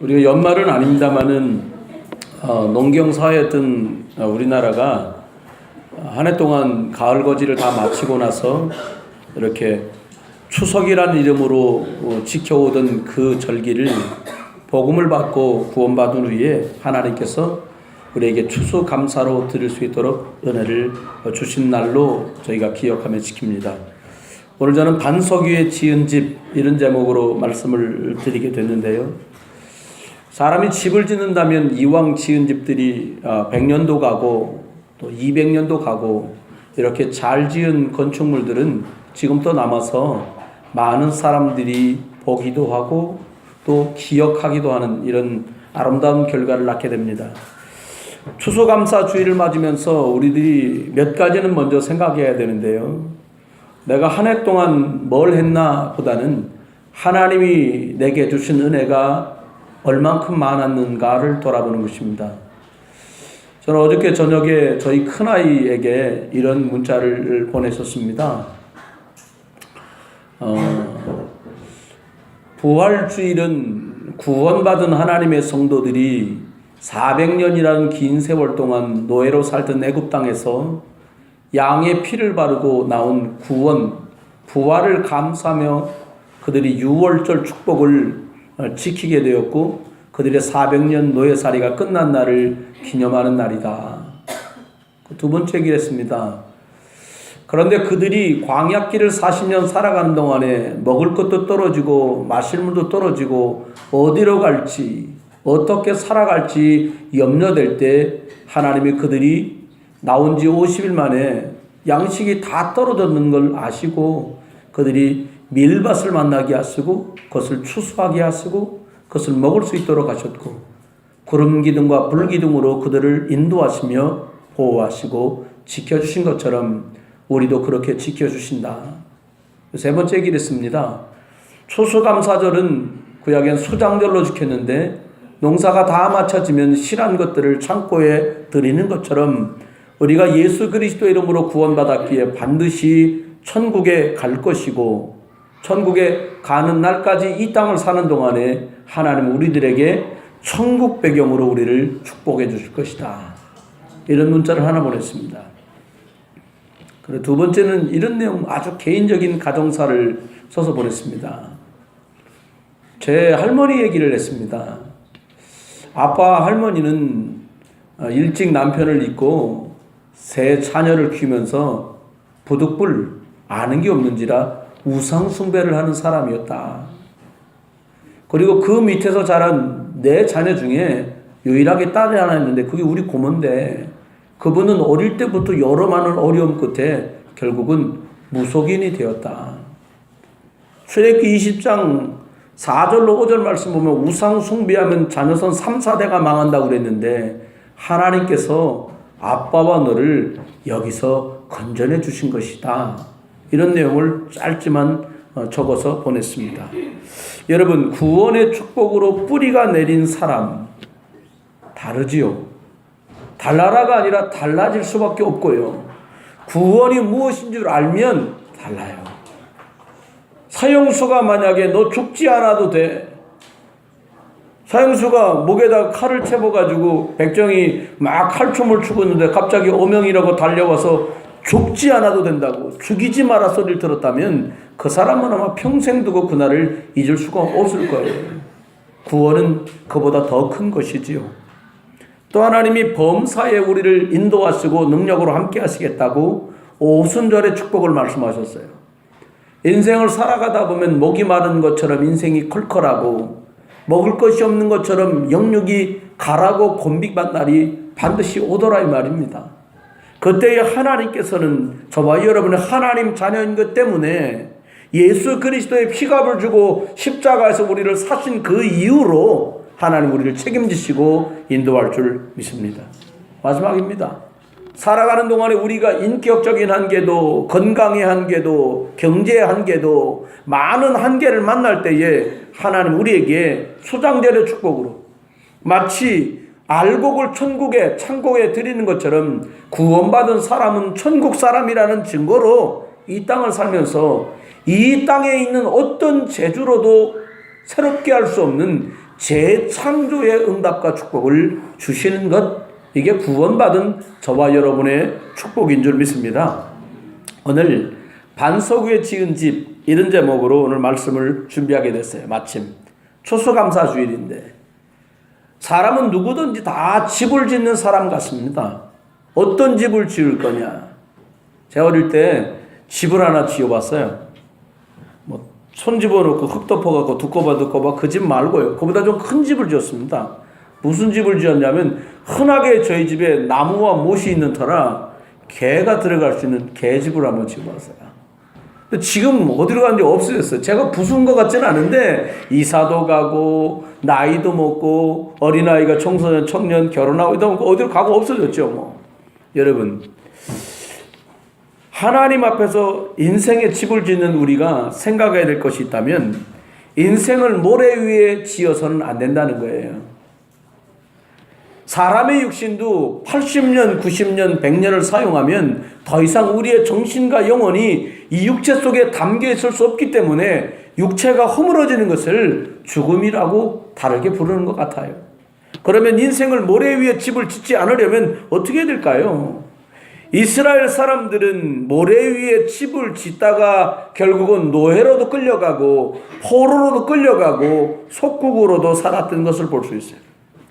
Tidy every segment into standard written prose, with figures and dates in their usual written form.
우리가 연말은 아닙니다만은 농경사회였던 우리나라가 한 해 동안 가을 거지를 다 마치고 나서 이렇게 추석이라는 이름으로 지켜오던 그 절기를 복음을 받고 구원받은 후에 하나님께서 우리에게 추수감사로 드릴 수 있도록 은혜를 주신 날로 저희가 기억하며 지킵니다. 오늘 저는 반석 위에 지은 집, 이런 제목으로 말씀을 드리게 됐는데요. 사람이 집을 짓는다면 이왕 지은 집들이 100년도 가고 또 200년도 가고 이렇게 잘 지은 건축물들은 지금도 남아서 많은 사람들이 보기도 하고 또 기억하기도 하는 이런 아름다운 결과를 낳게 됩니다. 추수감사 주일을 맞으면서 우리들이 몇 가지는 먼저 생각해야 되는데요. 내가 한 해 동안 뭘 했나 보다는 하나님이 내게 주신 은혜가 얼만큼 많았는가를 돌아보는 것입니다. 저는 어저께 저녁에 저희 큰아이에게 이런 문자를 보냈었습니다. 부활주일은 구원받은 하나님의 성도들이 400년이라는 긴 세월 동안 노예로 살던 애굽 땅에서 양의 피를 바르고 나온 구원, 부활을 감사하며 그들이 유월절 축복을 지키게 되었고 그들의 400년 노예살이가 끝난 날을 기념하는 날이다. 두 번째 얘기했습니다. 그런데 그들이 광야길을 40년 살아가는 동안에 먹을 것도 떨어지고 마실 물도 떨어지고 어디로 갈지 어떻게 살아갈지 염려될 때 하나님이 그들이 나온 지 50일 만에 양식이 다 떨어졌는 걸 아시고 그들이 밀밭을 만나게 하시고 그것을 추수하게 하시고 그것을 먹을 수 있도록 하셨고 구름 기둥과 불 기둥으로 그들을 인도하시며 보호하시고 지켜주신 것처럼 우리도 그렇게 지켜주신다. 세 번째 얘기를 했습니다. 추수감사절은 구약엔 수장절로 지켰는데 농사가 다 마쳐지면 실한 것들을 창고에 드리는 것처럼 우리가 예수 그리스도 이름으로 구원받았기에 반드시 천국에 갈 것이고 천국에 가는 날까지 이 땅을 사는 동안에 하나님 우리들에게 천국 배경으로 우리를 축복해 주실 것이다. 이런 문자를 하나 보냈습니다. 그리고 두 번째는 이런 내용, 아주 개인적인 가정사를 써서 보냈습니다. 제 할머니 얘기를 했습니다. 아빠 할머니는 일찍 남편을 잊고 세 자녀를 키우면서 부득불 아는 게 없는지라 우상 숭배를 하는 사람이었다. 그리고 그 밑에서 자란 네 자녀 중에 유일하게 딸이 하나 있는데 그게 우리 고모인데 그분은 어릴 때부터 여러 많은 어려움 끝에 결국은 무속인이 되었다. 출애굽기 20장 4절로 5절 말씀 보면 우상 숭배하면 자녀선 3, 4대가 망한다고 그랬는데 하나님께서 아빠와 너를 여기서 건져내 주신 것이다. 이런 내용을 짧지만 적어서 보냈습니다. 여러분, 구원의 축복으로 뿌리가 내린 사람 다르지요. 달라라가 아니라 달라질 수밖에 없고요. 구원이 무엇인 줄 알면 달라요. 사형수가 만약에 너 죽지 않아도 돼. 사형수가 목에다 칼을 채워가지고 백정이 막 칼춤을 추고 있는데 갑자기 오명이라고 달려와서 죽지 않아도 된다고 죽이지 마라 소리를 들었다면 그 사람은 아마 평생 두고 그날을 잊을 수가 없을 거예요. 구원은 그보다 더 큰 것이지요. 또 하나님이 범사에 우리를 인도하시고 능력으로 함께 하시겠다고 오순절의 축복을 말씀하셨어요. 인생을 살아가다 보면 목이 마른 것처럼 인생이 컬컬하고 먹을 것이 없는 것처럼 영육이 가라고 곤비받는 날이 반드시 오더라 이 말입니다. 그때에 하나님께서는 저와 여러분의 하나님 자녀인 것 때문에 예수 그리스도의 피값을 주고 십자가에서 우리를 사신 그 이유로 하나님 우리를 책임지시고 인도할 줄 믿습니다. 마지막입니다. 살아가는 동안에 우리가 인격적인 한계도 건강의 한계도 경제의 한계도 많은 한계를 만날 때에 하나님 우리에게 수장절의 축복으로 마치 알곡을 천국에 창고에 드리는 것처럼 구원받은 사람은 천국 사람이라는 증거로 이 땅을 살면서 이 땅에 있는 어떤 재주로도 새롭게 할 수 없는 재창조의 응답과 축복을 주시는 것, 이게 구원받은 저와 여러분의 축복인 줄 믿습니다. 오늘 반석 위에 지은 집, 이런 제목으로 오늘 말씀을 준비하게 됐어요. 마침 추수감사주일인데 사람은 누구든지 다 집을 짓는 사람 같습니다. 어떤 집을 지을 거냐. 제가 어릴 때 집을 하나 지어봤어요. 손 집어넣고 흙 덮어갖고 두꺼봐 그 집 말고요. 그보다 좀 큰 집을 지었습니다. 무슨 집을 지었냐면 흔하게 저희 집에 나무와 못이 있는 터라 개가 들어갈 수 있는 개집을 한번 지어봤어요. 근데 지금 어디로 갔는지 없어졌어요. 제가 부순 것 같지는 않은데 이사도 가고 나이도 먹고 어린아이가 청소년 청년 결혼하고 이러다 보니까 어디로 가고 없어졌죠. 여러분, 하나님 앞에서 인생의 집을 짓는 우리가 생각해야 될 것이 있다면 인생을 모래 위에 지어서는 안 된다는 거예요. 사람의 육신도 80년, 90년, 100년을 사용하면 더 이상 우리의 정신과 영혼이 이 육체 속에 담겨 있을 수 없기 때문에 육체가 허물어지는 것을 죽음이라고 다르게 부르는 것 같아요. 그러면 인생을 모래 위에 집을 짓지 않으려면 어떻게 해야 될까요? 이스라엘 사람들은 모래 위에 집을 짓다가 결국은 노예로도 끌려가고 포로로도 끌려가고 속국으로도 살았던 것을 볼 수 있어요.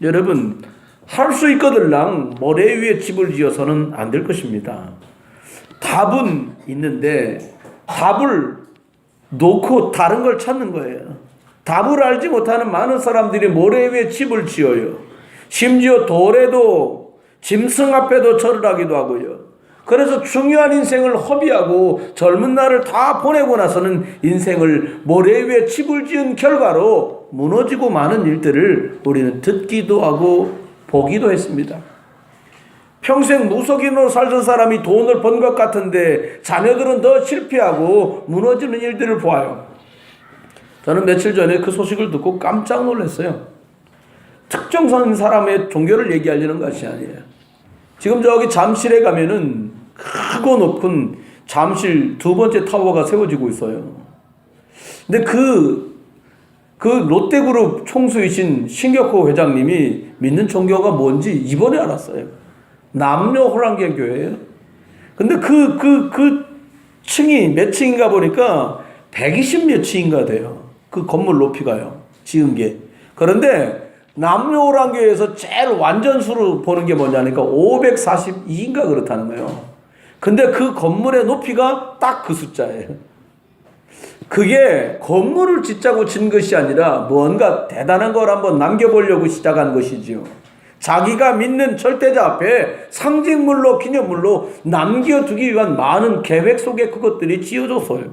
여러분, 할 수 있거들랑 모래 위에 집을 지어서는 안 될 것입니다. 답은 있는데 답을 놓고 다른 걸 찾는 거예요. 답을 알지 못하는 많은 사람들이 모래 위에 집을 지어요. 심지어 돌에도 짐승 앞에도 절을 하기도 하고요. 그래서 중요한 인생을 허비하고 젊은 날을 다 보내고 나서는 인생을 모래 위에 집을 지은 결과로 무너지고 마는 일들을 우리는 듣기도 하고 보기도 했습니다. 평생 무속인으로 살던 사람이 돈을 번 것 같은데 자녀들은 더 실패하고 무너지는 일들을 보아요. 저는 며칠 전에 그 소식을 듣고 깜짝 놀랐어요. 특정 사람의 종교를 얘기하려는 것이 아니에요. 지금 저기 잠실에 가면은 크고 높은 잠실 두 번째 타워가 세워지고 있어요. 근데 그 롯데그룹 총수이신 신격호 회장님이 믿는 종교가 뭔지 이번에 알았어요. 남녀 호랑개 교회예요. 근데 그 층이 몇 층인가 보니까 120 몇 층인가 돼요. 그 건물 높이가요. 지은 게. 그런데 남녀 호랑교에서 제일 완전수로 보는 게 뭐냐니까 542인가 그렇다는 거예요. 근데 그 건물의 높이가 딱 그 숫자예요. 그게 건물을 짓자고 진 것이 아니라 뭔가 대단한 걸 한번 남겨보려고 시작한 것이지요. 자기가 믿는 절대자 앞에 상징물로 기념물로 남겨두기 위한 많은 계획 속에 그것들이 지어졌어요.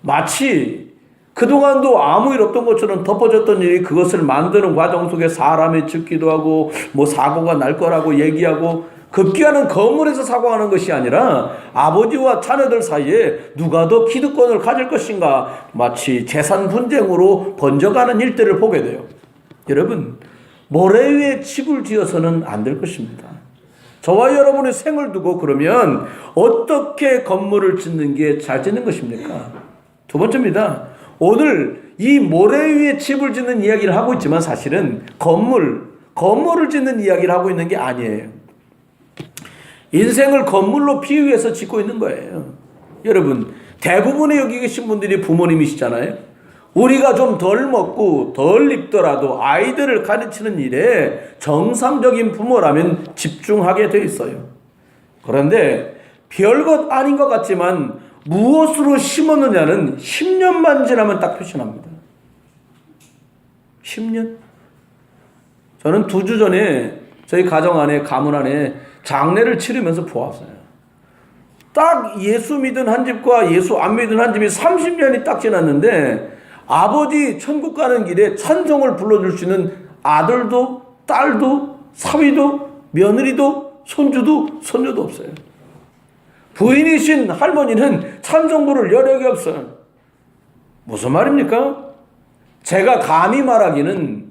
마치 그동안도 아무 일 없던 것처럼 덮어졌던 일이 그것을 만드는 과정 속에 사람이 죽기도 하고 사고가 날 거라고 얘기하고 급기야는 건물에서 사고하는 것이 아니라 아버지와 자녀들 사이에 누가 더 기득권을 가질 것인가 마치 재산 분쟁으로 번져가는 일들을 보게 돼요. 여러분, 모래 위에 집을 지어서는 안 될 것입니다. 저와 여러분의 생을 두고 그러면 어떻게 건물을 짓는 게 잘 짓는 것입니까? 두 번째입니다. 오늘 이 모래 위에 집을 짓는 이야기를 하고 있지만 사실은 건물을 짓는 이야기를 하고 있는 게 아니에요. 인생을 건물로 비유해서 짓고 있는 거예요. 여러분, 대부분의 여기 계신 분들이 부모님이시잖아요. 우리가 좀 덜 먹고 덜 입더라도 아이들을 가르치는 일에 정상적인 부모라면 집중하게 돼 있어요. 그런데 별것 아닌 것 같지만 무엇으로 심었느냐는 10년만 지나면 딱 표시납니다. 10년? 저는 2주 전에 저희 가정 안에, 가문 안에 장례를 치르면서 보았어요. 딱 예수 믿은 한 집과 예수 안 믿은 한 집이 30년이 딱 지났는데 아버지 천국 가는 길에 찬송을 불러줄 수 있는 아들도 딸도 사위도 며느리도 손주도 손녀도 없어요. 부인이신 할머니는 찬송 부를 여력이 없어요. 무슨 말입니까? 제가 감히 말하기는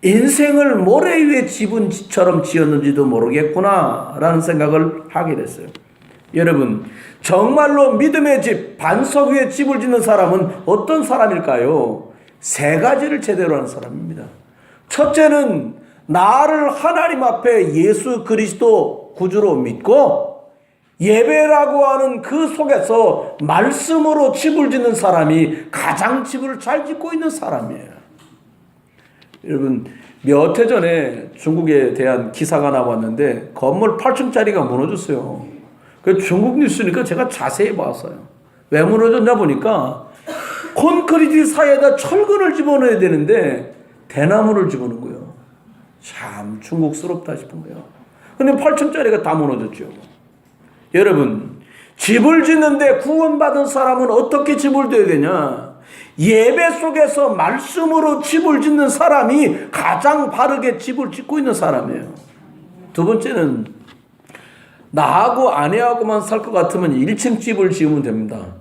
인생을 모래 위에 집은 집처럼 지었는지도 모르겠구나 라는 생각을 하게 됐어요. 여러분, 정말로 믿음의 집, 반석 위에 집을 짓는 사람은 어떤 사람일까요? 세 가지를 제대로 하는 사람입니다. 첫째는 나를 하나님 앞에 예수 그리스도 구주로 믿고 예배라고 하는 그 속에서 말씀으로 집을 짓는 사람이 가장 집을 잘 짓고 있는 사람이에요. 여러분, 몇 해 전에 중국에 대한 기사가 나왔는데 건물 8층짜리가 무너졌어요. 그 중국 뉴스니까 제가 자세히 봤어요. 왜 무너졌나 보니까 콘크리트 사이에다 철근을 집어넣어야 되는데 대나무를 집어넣은 거예요. 참 중국스럽다 싶은 거예요. 근데 8층짜리가 다 무너졌죠. 여러분, 집을 짓는데 구원받은 사람은 어떻게 집을 둬야 되냐? 예배 속에서 말씀으로 집을 짓는 사람이 가장 바르게 집을 짓고 있는 사람이에요. 두 번째는 나하고 아내하고만 살 것 같으면 1층 집을 지으면 됩니다.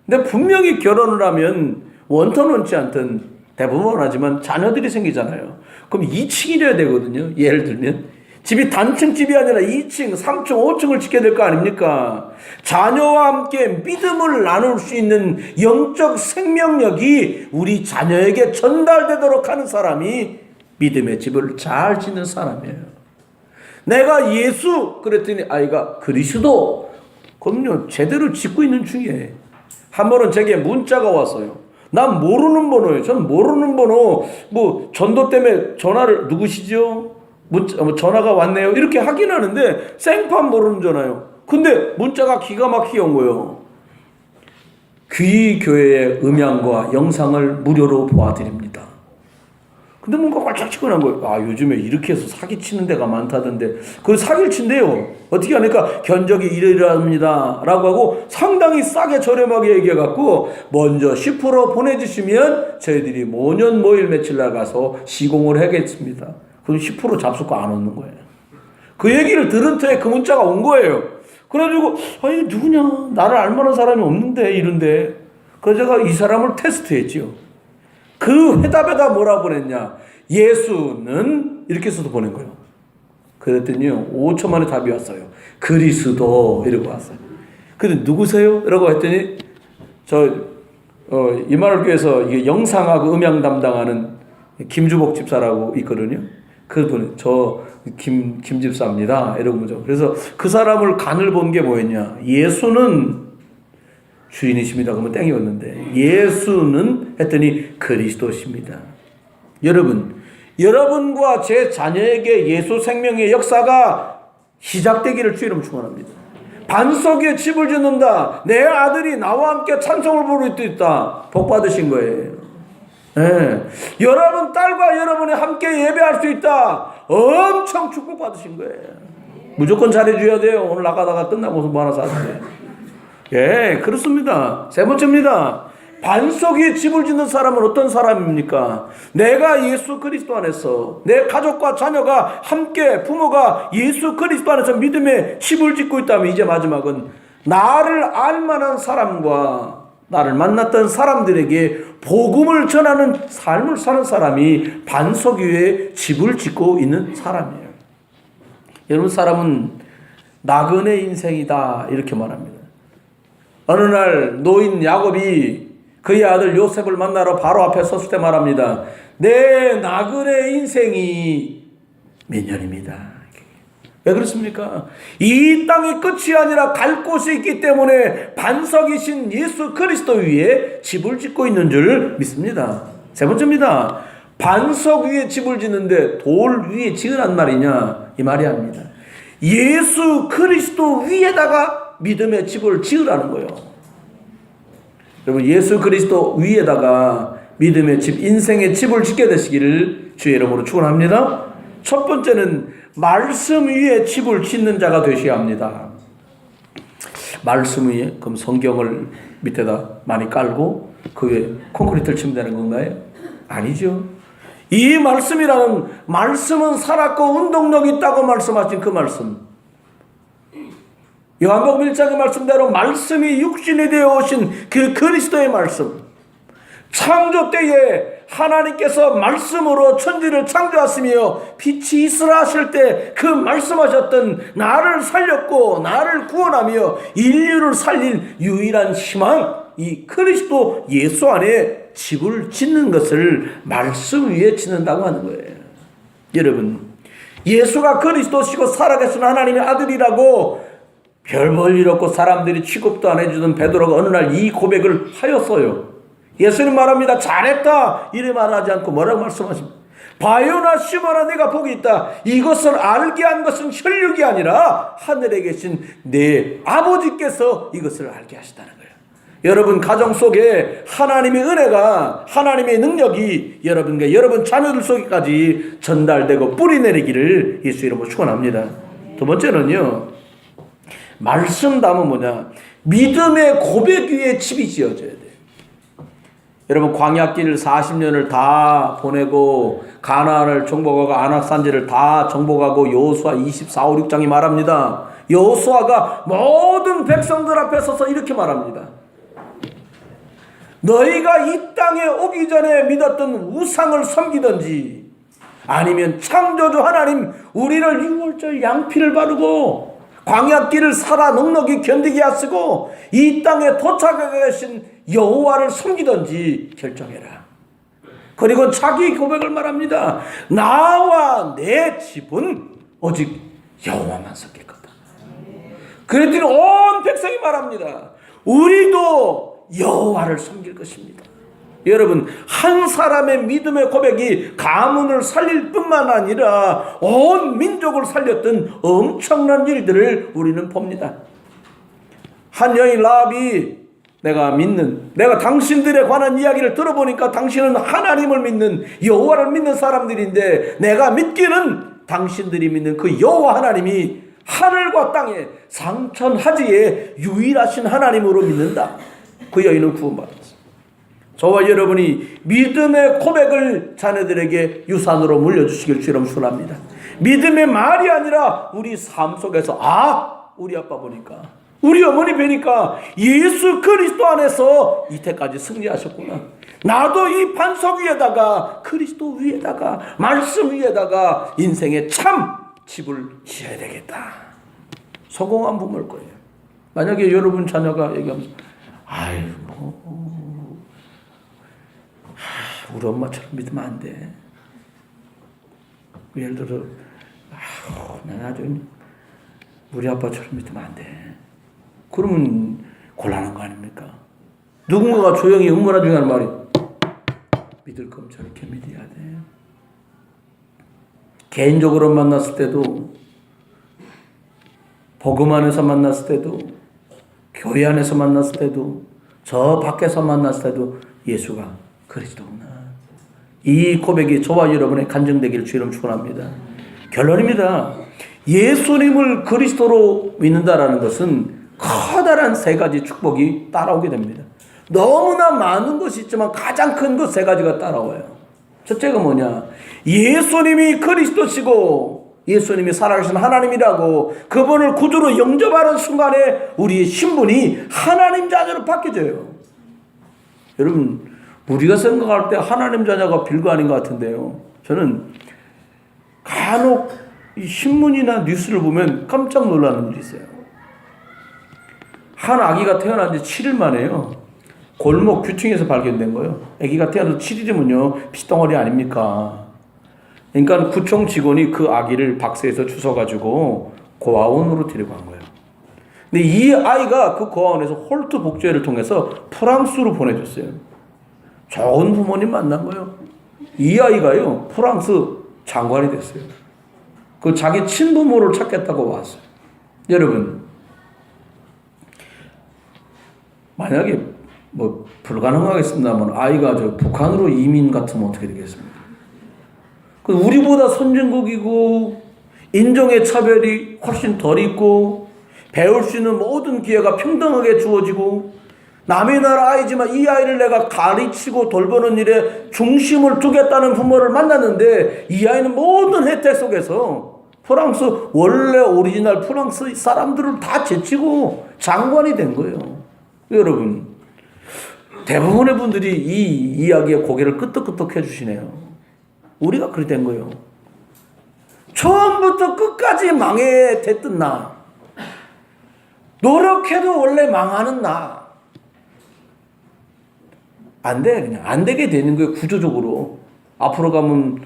근데 분명히 결혼을 하면 원턴 원치 않든 대부분 하지만 자녀들이 생기잖아요. 그럼 2층이려야 되거든요. 예를 들면 집이 단층 집이 아니라 2층, 3층, 5층을 짓게 될 거 아닙니까? 자녀와 함께 믿음을 나눌 수 있는 영적 생명력이 우리 자녀에게 전달되도록 하는 사람이 믿음의 집을 잘 짓는 사람이에요. 내가 예수 그랬더니 아이가 그리스도. 그럼요, 제대로 짓고 있는 중에 한 번은 제게 문자가 왔어요. 난 모르는 번호예요. 전 모르는 번호, 전도 때문에 전화를, 누구시죠? 전화가 왔네요. 이렇게 하긴 하는데 생판 모르는 전화요. 근데 문자가 기가 막히게 온 거예요. 귀교회의 음향과 영상을 무료로 보아드립니다. 근데 뭔가 깔짝지근한 거예요. 아, 요즘에 이렇게 해서 사기치는 데가 많다던데. 그 사기를 친대요. 어떻게 하니까 견적이 이러이러합니다 라고 하고 상당히 싸게 저렴하게 얘기해갖고 먼저 10% 보내주시면 저희들이 모년 모일 며칠 나가서 시공을 하겠습니다. 그럼 10% 잡수고 안 오는 거예요. 그 얘기를 들은 터에 그 문자가 온 거예요. 그래가지고 아니 누구냐, 나를 알만한 사람이 없는데 이런데. 그래서 제가 이 사람을 테스트했지요. 그 회답에다 뭐라 보냈냐, 예수는 이렇게 써서 보낸 거예요. 그랬더니요 5초 만에 답이 왔어요. 그리스도 이러고 왔어요. 근데 누구세요? 이라고 했더니 이마을 교회에서 영상하고 음향 담당하는 김주복 집사라고 있거든요. 그분 김 집사입니다. 이러고 보죠. 그래서 그 사람을 간을 본 게 뭐였냐? 예수는 주인이십니다. 그러면 땡이었는데 예수는 했더니 그리스도십니다. 여러분과 제 자녀에게 예수 생명의 역사가 시작되기를 주의 이름으로 축원합니다. 반석 위에 집을 짓는다. 내 아들이 나와 함께 찬송을 부를 수 있다. 복 받으신 거예요. 네. 여러분 딸과 여러분이 함께 예배할 수 있다. 엄청 축복받으신 거예요. 무조건 잘해줘야 돼요. 오늘 나가다가 끝나고 뭐 하나 사세요. 예, 그렇습니다. 세 번째입니다. 반석 위에 집을 짓는 사람은 어떤 사람입니까? 내가 예수 그리스도 안에서 내 가족과 자녀가 함께 부모가 예수 그리스도 안에서 믿음의 집을 짓고 있다면 이제 마지막은 나를 알만한 사람과 나를 만났던 사람들에게 복음을 전하는 삶을 사는 사람이 반석 위에 집을 짓고 있는 사람이에요. 여러분, 사람은 나그네 인생이다 이렇게 말합니다. 어느 날 노인 야곱이 그의 아들 요셉을 만나러 바로 앞에 섰을 때 말합니다. 내 나그네 인생이 몇 년입니다. 왜 그렇습니까? 이 땅이 끝이 아니라 갈 곳이 있기 때문에 반석이신 예수 그리스도 위에 집을 짓고 있는 줄 믿습니다. 세 번째입니다. 반석 위에 집을 짓는데 돌 위에 지으란 말이냐? 이 말이 아닙니다. 예수 그리스도 위에다가 믿음의 집을 지으라는 거예요. 여러분, 예수 그리스도 위에다가 믿음의 집, 인생의 집을 짓게 되시기를 주의 이름으로 축원합니다. 첫 번째는 말씀 위에 집을 짓는 자가 되셔야 합니다. 말씀 위에, 그럼 성경을 밑에다 많이 깔고 그 위에 콘크리트를 치면 되는 건가요? 아니죠. 이 말씀이라는, 말씀은 살았고 운동력이 있다고 말씀하신 그 말씀, 요한복음 1장의 말씀대로 말씀이 육신이 되어 오신 그 그리스도의 말씀, 창조 때에 하나님께서 말씀으로 천지를 창조하시며 빛이 있으라 하실 때 그 말씀하셨던 나를 살렸고 나를 구원하며 인류를 살릴 유일한 희망, 이 그리스도 예수 안에 집을 짓는 것을 말씀 위에 짓는다고 하는 거예요. 여러분, 예수가 그리스도시고 살아계신 하나님의 아들이라고 별 볼 일 없고 사람들이 취급도 안 해주던 베드로가 어느 날 이 고백을 하였어요. 예수님 말합니다. 잘했다 이래 말하지 않고 뭐라고 말씀하십니까? 바요나 시몬아, 내가 복이 있다. 이것을 알게 한 것은 혈육이 아니라 하늘에 계신 내 아버지께서 이것을 알게 하시다는 거예요. 여러분 가정 속에 하나님의 은혜가, 하나님의 능력이 여러분과 여러분 자녀들 속에까지 전달되고 뿌리내리기를 예수 이름으로 축원합니다. 두 번째는요, 말씀담은 뭐냐? 믿음의 고백 위에 집이 지어져야 돼요. 여러분 광야길을 40년을 다 보내고 가나안을 정복하고 아낙산지를 다 정복하고 여호수아 24, 5, 6장이 말합니다. 여호수아가 모든 백성들 앞에 서서 이렇게 말합니다. 너희가 이 땅에 오기 전에 믿었던 우상을 섬기든지 아니면 창조주 하나님 우리를 유월절 양피를 바르고 광야길을 살아 넉넉히 견디게 하시고 이 땅에 도착하게 하신 여호와를 섬기든지 결정해라. 그리고 자기 고백을 말합니다. 나와 내 집은 오직 여호와만 섬길 거다. 그랬더니 온 백성이 말합니다. 우리도 여호와를 섬길 것입니다. 여러분, 한 사람의 믿음의 고백이 가문을 살릴 뿐만 아니라 온 민족을 살렸던 엄청난 일들을 우리는 봅니다. 한 여인 라합이 내가 당신들에 관한 이야기를 들어보니까 당신은 하나님을 믿는 여호와를 믿는 사람들인데 내가 믿기는 당신들이 믿는 그 여호와 하나님이 하늘과 땅에 상천하지에 유일하신 하나님으로 믿는다. 그 여인은 구원받았습니다. 저와 여러분이 믿음의 고백을 자녀들에게 유산으로 물려주시길 주님 축원합니다. 믿음의 말이 아니라 우리 삶 속에서 우리 아빠 보니까 우리 어머니 뵈니까 예수 그리스도 안에서 이때까지 승리하셨구나. 나도 이 반석 위에다가 그리스도 위에다가 말씀 위에다가 인생의 참 집을 지어야 되겠다. 성공한 부모일 거예요. 만약에 여러분 자녀가 얘기하면서 우리 엄마처럼 믿으면 안 돼. 예를 들어 난 아주 우리 아빠처럼 믿으면 안 돼. 그러면 곤란한 거 아닙니까? 누군가가 조용히 응원해 주는 말이 믿을 거면 저렇게 믿어야 돼. 개인적으로 만났을 때도, 복음 안에서 만났을 때도, 교회 안에서 만났을 때도, 저 밖에서 만났을 때도 예수가 그리스도구나. 이 고백이 저와 여러분의 간증되기를 주님 축원합니다. 결론입니다. 예수님을 그리스도로 믿는다라는 것은 커다란 세 가지 축복이 따라오게 됩니다. 너무나 많은 것이 있지만 가장 큰 것 세 가지가 따라와요. 첫째가 뭐냐? 예수님이 그리스도시고 예수님이 살아계신 하나님이라고 그분을 구주로 영접하는 순간에 우리의 신분이 하나님 자녀로 바뀌어져요. 여러분, 우리가 생각할 때 하나님 자녀가 별거 아닌 것 같은데요. 저는 간혹 이 신문이나 뉴스를 보면 깜짝 놀라는 일이 있어요. 한 아기가 태어난 지 7일 만에요. 골목 규층에서 발견된 거예요. 아기가 태어나서 7일이면요. 피덩어리 아닙니까? 그러니까 구청 직원이 그 아기를 박스에서 주워가지고 고아원으로 데리고 간 거예요. 근데 이 아이가 그 고아원에서 홀트 복제를 통해서 프랑스로 보내줬어요. 좋은 부모님 만난 거예요. 이 아이가요, 프랑스 장관이 됐어요. 그 자기 친부모를 찾겠다고 왔어요. 여러분, 만약에 불가능하겠습니다만 아이가 저 북한으로 이민 같으면 어떻게 되겠습니까? 우리보다 선진국이고 인종의 차별이 훨씬 덜 있고 배울 수 있는 모든 기회가 평등하게 주어지고 남의 나라 아이지만 이 아이를 내가 가르치고 돌보는 일에 중심을 두겠다는 부모를 만났는데 이 아이는 모든 혜택 속에서 프랑스 원래 오리지널 프랑스 사람들을 다 제치고 장관이 된 거예요. 여러분, 대부분의 분들이 이 이야기에 고개를 끄덕끄덕 해주시네요. 우리가 그렇게 된 거예요. 처음부터 끝까지 망해됐던 나, 노력해도 원래 망하는 나, 안 돼. 그냥 안 되게 되는 거예요. 구조적으로. 앞으로 가면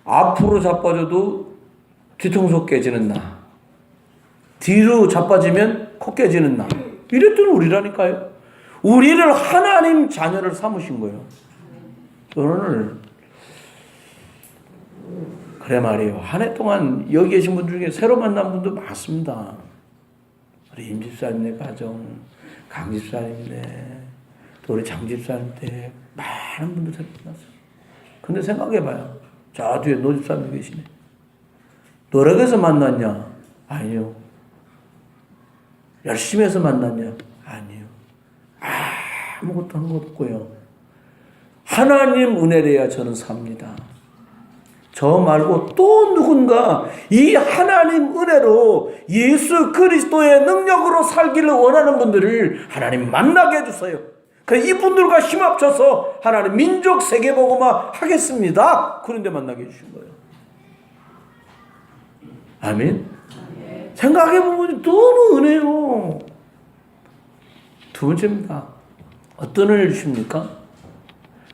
앞으로 자빠져도 뒤통수 깨지는 나. 뒤로 자빠지면 코 깨지는 나. 이랬던 우리라니까요. 우리를 하나님 자녀를 삼으신 거예요. 오늘 그래 말이에요. 한 해 동안 여기 계신 분 중에 새로 만난 분도 많습니다. 우리 임 집사님네 가정, 강 집사님네, 또 우리 장 집사님네 많은 분들 새로 만났어요. 근데 생각해봐요. 저 뒤에 노 집사님 계시네. 노력해서 만났냐? 아니요. 열심히 해서 만났냐? 아니요. 아무것도 한 것 없고요. 하나님 은혜래야 저는 삽니다. 저 말고 또 누군가 이 하나님 은혜로 예수 그리스도의 능력으로 살기를 원하는 분들을 하나님 만나게 해주세요. 그래서 이분들과 힘합쳐서 하나님 민족 세계복음화 하겠습니다. 그런데 만나게 해주신 거예요. 아멘. 생각해보면 너무 은혜요. 두 번째입니다. 어떤 은혜를 주십니까?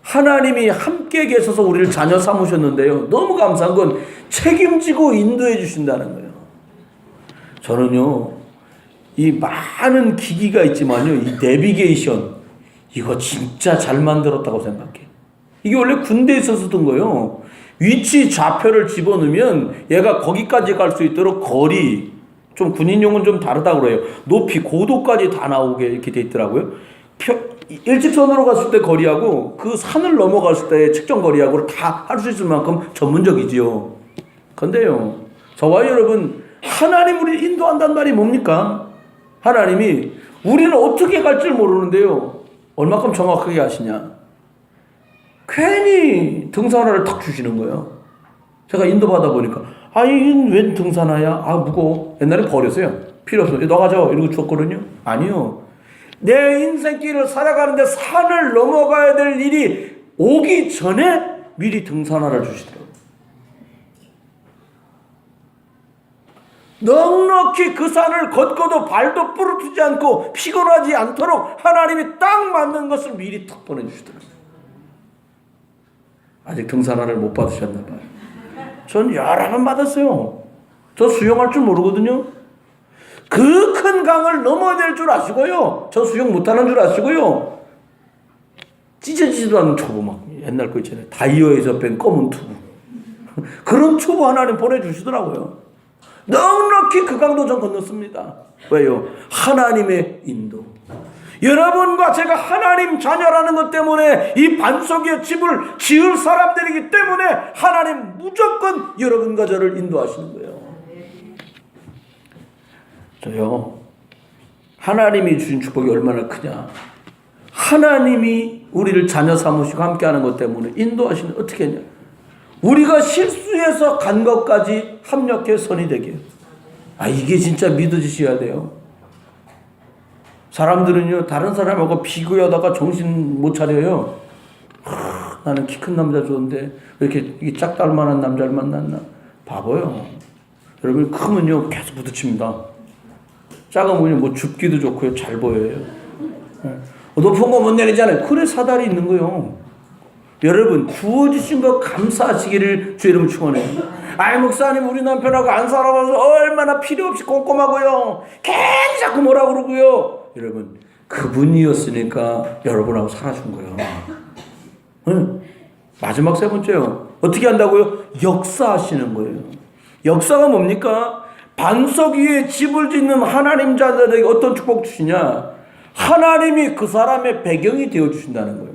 하나님이 함께 계셔서 우리를 자녀 삼으셨는데요. 너무 감사한 건 책임지고 인도해 주신다는 거예요. 저는요, 이 많은 기기가 있지만요, 이 내비게이션, 이거 진짜 잘 만들었다고 생각해요. 이게 원래 군대에서 쓰던 거예요. 위치 좌표를 집어넣으면 얘가 거기까지 갈 수 있도록 거리, 좀 군인용은 좀 다르다고 그래요. 높이, 고도까지 다 나오게 이렇게 돼 있더라고요. 일직선으로 갔을 때 거리하고 그 산을 넘어갔을 때 측정 거리하고 다 할 수 있을 만큼 전문적이지요. 근데요, 저와 여러분, 하나님 우리 인도한다는 말이 뭡니까? 하나님이 우리는 어떻게 갈 줄 모르는데요, 얼마큼 정확하게 아시냐? 괜히 등산화를 탁 주시는 거예요. 제가 인도받아 보니까, 이건 웬 등산화야? 무거워. 옛날에 버렸어요. 필요 없어. 너 가져. 이러고 줬거든요. 아니요. 내 인생길을 살아가는데 산을 넘어가야 될 일이 오기 전에 미리 등산화를 주시더라고요. 넉넉히 그 산을 걷고도 발도 부르트지 않고 피곤하지 않도록 하나님이 딱 맞는 것을 미리 탁 보내주시더라고요. 아직 등산화를 못 받으셨나 봐요. 전 여러 번 받았어요. 저 수영할 줄 모르거든요. 그 큰 강을 넘어야 될 줄 아시고요. 저 수영 못하는 줄 아시고요. 찢어지지도 않는 초보, 막 옛날 거 있잖아요. 다이어에서 뺀 검은 투구. 그런 초보 하나님 보내주시더라고요. 넉넉히 그 강도 전 건넜습니다. 왜요? 하나님의 인도. 여러분과 제가 하나님 자녀라는 것 때문에 이 반석의 집을 지을 사람들이기 때문에 하나님 무조건 여러분과 저를 인도하시는 거예요. 저요, 하나님이 주신 축복이 얼마나 크냐. 하나님이 우리를 자녀 삼으시고 함께하는 것 때문에 인도하시는, 어떻게 했냐. 우리가 실수해서 간 것까지 합력해 선이 되게. 이게 진짜 믿어지셔야 돼요. 사람들은요, 다른 사람하고 비교하다가 정신 못 차려요. 나는 키 큰 남자 좋은데 왜 이렇게 짝달만한 남자를 만났나. 바보요. 여러분, 크면요 계속 부딪힙니다. 작으면 뭐 줍기도 좋고요, 잘 보여요. 높은 거 못 내리잖아요. 그래, 사다리 있는 거요. 여러분, 주어주신 거 감사하시기를 주 이름 축원해요. 목사님, 우리 남편하고 안 살아봐서 얼마나 필요 없이 꼼꼼하고요. 괜히 자꾸 뭐라 그러고요. 여러분, 그분이었으니까 여러분하고 살아준 거예요. 마지막 세 번째요. 어떻게 한다고요? 역사하시는 거예요. 역사가 뭡니까? 반석 위에 집을 짓는 하나님 자들에게 어떤 축복 주시냐? 하나님이 그 사람의 배경이 되어주신다는 거예요.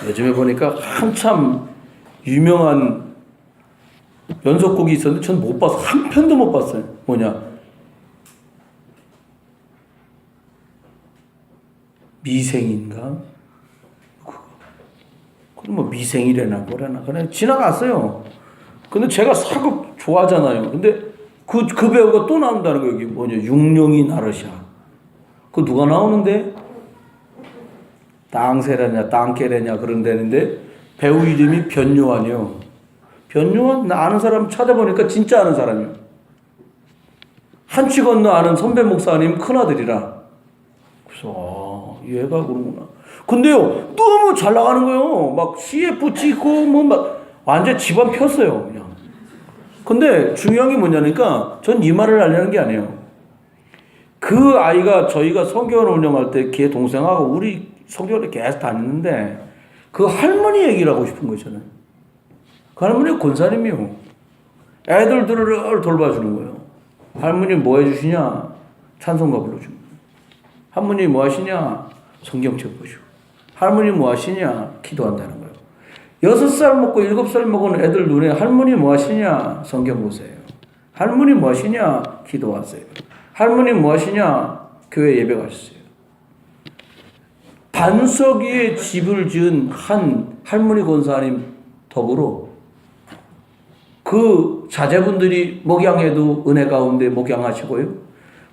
요즘에 보니까 한참 유명한 연속곡이 있었는데 전 못 봤어요. 한 편도 못 봤어요. 뭐냐? 미생인가? 그럼 뭐 미생이래나 뭐래나 그냥 지나갔어요. 근데 제가 사극 좋아하잖아요. 근데 그 배우가 또 나온다는 거예요. 여기 뭐냐? 육룡이 나르샤. 그 누가 나오는데? 땅세라냐 땅깨래냐 그런 데는데 배우 이름이 변요한이요. 변요한 나 아는 사람 찾아보니까 진짜 아는 사람이요. 한치 건너 아는 선배 목사님 큰아들이라. 그래서 얘가 그러구나. 근데요 너무 잘 나가는 거예요. 막 CF 찍고 뭐 막 완전 집안 폈어요 그냥. 근데 중요한 게 뭐냐니까 전 이 말을 하려는 게 아니에요. 그 아이가 저희가 성교원 운영할 때 걔 동생하고 우리 성교원에 계속 다녔는데 그 할머니 얘기를 하고 싶은 거예요 저는. 그 할머니가 권사님이요. 애들들을 돌봐주는 거예요. 할머니 뭐 해주시냐? 찬송가 불러주고. 할머니 뭐 하시냐? 성경책 보시고. 할머니 뭐 하시냐? 기도한다는 거예요. 6살 먹고 7살 먹은 애들 눈에 할머니 뭐 하시냐? 성경 보세요. 할머니 뭐 하시냐? 기도하세요. 할머니 뭐 하시냐? 교회 예배 가셨어요. 반석 위에 집을 지은 한 할머니 권사님 덕으로 그 자제분들이 목양에도 은혜 가운데 목양하시고요.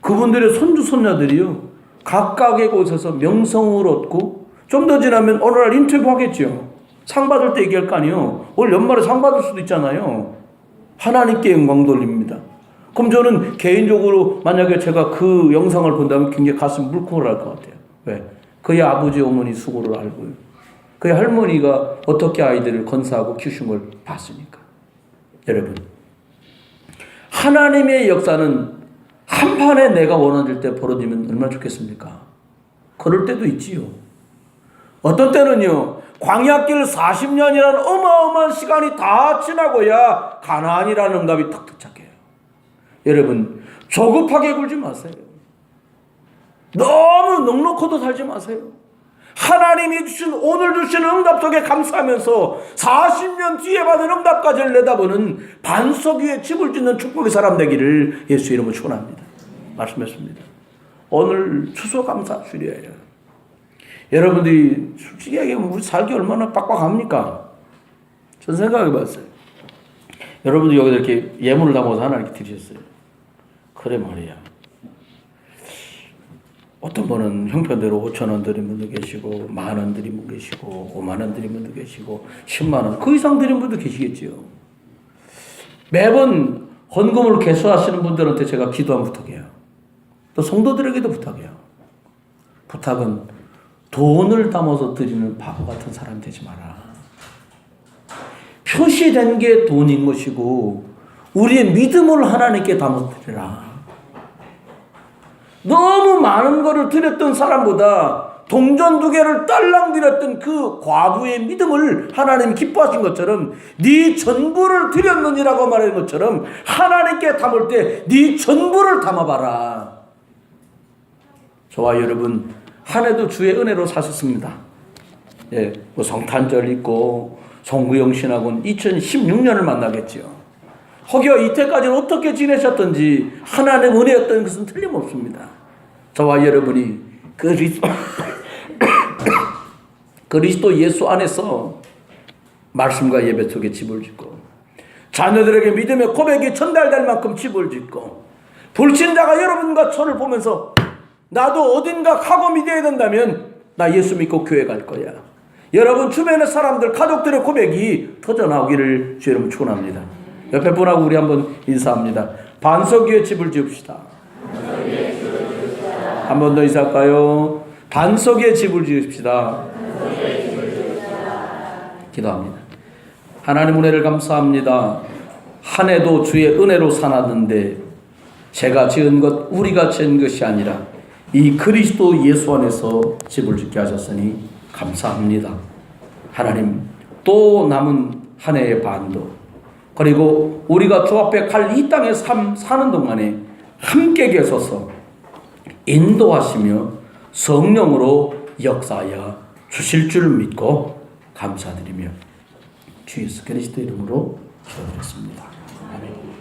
그분들의 손주 손녀들이요. 각각의 곳에서 명성을 얻고 좀 더 지나면 어느 날 인터뷰 하겠죠. 상 받을 때 얘기할 거 아니에요. 올 연말에 상 받을 수도 있잖아요. 하나님께 영광 돌립니다. 그럼 저는 개인적으로 만약에 제가 그 영상을 본다면 굉장히 가슴 물컹을 할 것 같아요. 왜? 그의 아버지 어머니 수고를 알고요. 그의 할머니가 어떻게 아이들을 건사하고 키우신 걸 봤으니까. 여러분, 하나님의 역사는 한판에 내가 원하는 때 벌어지면 얼마나 좋겠습니까? 그럴 때도 있지요. 어떤 때는요, 광야길 40년이라는 어마어마한 시간이 다 지나고야 가나안이라는 응답이 턱턱 잡혀요. 여러분, 조급하게 굴지 마세요. 너무 넉넉하도 살지 마세요. 하나님이 주신 오늘 주신 응답 속에 감사하면서 40년 뒤에 받은 응답까지를 내다보는 반석 위에 집을 짓는 축복의 사람 되기를 예수 이름으로 축원합니다. 말씀했습니다. 오늘 추수감사주일이에요. 여러분들이 솔직히 얘기하면 우리 살기 얼마나 빡빡합니까? 전 생각해봤어요. 여러분들 여기다 이렇게 예물을 담아서 하나님께 드리셨어요. 그래 말이야. 어떤 분은 형편대로 5,000원 드린 분도 계시고 10,000원 드린 분도 계시고 50,000원 드린 분도 계시고 100,000원 그 이상 드린 분도 계시겠지요. 매번 헌금을 개수하시는 분들한테 제가 기도하면 부탁해요. 또 성도들에게도 부탁해요. 부탁은 돈을 담아서 드리는 바보 같은 사람 되지 마라. 표시된 게 돈인 것이고 우리의 믿음을 하나님께 담아서 드리라. 너무 많은 것을 드렸던 사람보다 동전 2개를 딸랑 드렸던 그 과부의 믿음을 하나님 기뻐하신 것처럼 네 전부를 드렸느니라고 말하는 것처럼 하나님께 담을 때 네 전부를 담아봐라. 저와 여러분 한 해도 주의 은혜로 사셨습니다. 예, 뭐 성탄절 있고 송구영 신학은 2016년을 만나겠죠. 혹여 이때까지는 어떻게 지내셨던지 하나님의 은혜였던 것은 틀림없습니다. 저와 여러분이 그리스도 예수 안에서 말씀과 예배 속에 집을 짓고 자녀들에게 믿음의 고백이 전달될 만큼 집을 짓고 불신자가 여러분과 저를 보면서 나도 어딘가 하고 믿어야 된다면 나 예수 믿고 교회 갈 거야. 여러분 주변의 사람들 가족들의 고백이 터져나오기를 주 여러분 축원합니다. 옆에 분하고 우리 한번 인사합니다. 반석 위에 집을 지읍시다. 한 번 더 인사할까요? 반석 위에 집을 지읍시다. 기도합니다. 하나님 은혜를 감사합니다. 한 해도 주의 은혜로 살았는데 제가 지은 것 우리가 지은 것이 아니라 이 그리스도 예수 안에서 집을 짓게 하셨으니 감사합니다. 하나님 또 남은 한 해의 반도 그리고 우리가 주 앞에 갈 이 땅에 사는 동안에 함께 계셔서 인도하시며 성령으로 역사하여 주실 줄 믿고 감사드리며 주 예수 그리스도 이름으로 기도드렸습니다. 아멘.